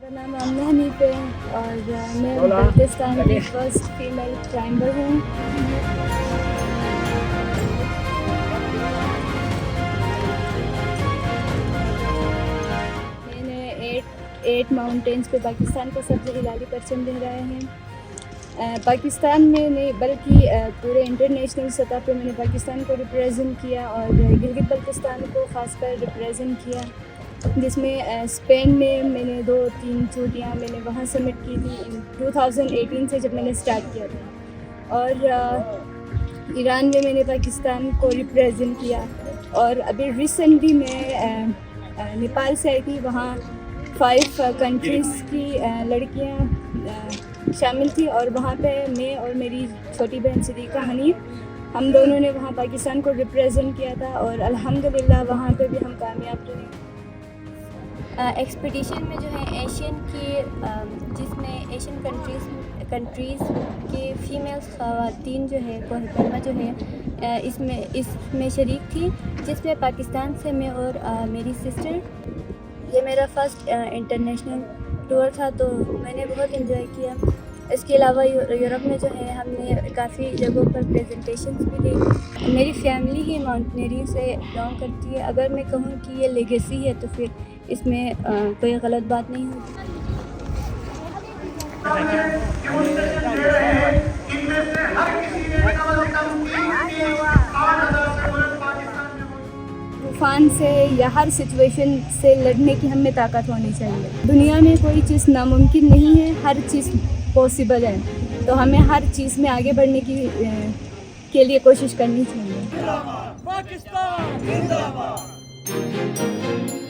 میرا نام آمنہ حنیف ہے اور میں بلوچستان کی فرسٹ فیمیل کلائمبر ہوں. میں نے 8 ماؤنٹینس پہ پاکستان کا سبز ہلالی پرچم لہرایا ہے. پاکستان میں نہیں بلکہ پورے انٹرنیشنل سطح پہ میں نے پاکستان کو ریپریزنٹ کیا اور گلگت بلتستان کو خاص کر ریپریزنٹ کیا، جس میں اسپین میں نے 2-3 چوٹیاں میں نے وہاں سبمٹ کی تھی 2018 سے جب میں نے اسٹارٹ کیا تھا. اور ایران میں نے پاکستان کو ریپریزنٹ کیا، اور ابھی ریسنٹلی میں نیپال سے آئی تھی. وہاں 5 کنٹریز کی لڑکیاں شامل تھی اور وہاں پہ میں اور میری چھوٹی بہن صدیقہ حنیف ہم دونوں نے وہاں پاکستان کو ریپریزنٹ کیا تھا، اور الحمدللہ وہاں پہ بھی ہم کامیاب رہے. ایکسپیڈیشن میں جو ہے ایشین کی جس میں ایشین کنٹریز کی فیمیل خواتین جو ہے کوہ پیما جو ہے اس میں شریک تھی، جس میں پاکستان سے میں اور میری سسٹر. یہ میرا فرسٹ انٹرنیشنل ٹور تھا تو میں نے بہت انجوائے کیا. اس کے علاوہ یورپ میں جو ہے ہم نے کافی جگہوں پر پریزنٹیشنز بھی دی. میری فیملی ہی ماؤنٹینئرنگ سے بلانگ کرتی ہے. اگر میں کہوں کہ یہ لیگیسی ہے تو پھر اس میں کوئی غلط بات نہیں ہوتی. طوفان سے یا ہر سچویشن سے لڑنے کی ہمیں طاقت ہونی چاہیے. دنیا میں کوئی چیز ناممکن نہیں ہے، ہر چیز پاسبل ہے، تو ہمیں ہر چیز میں آگے بڑھنے کے لیے کوشش کرنی چاہیے. پاکستان زندہ باد.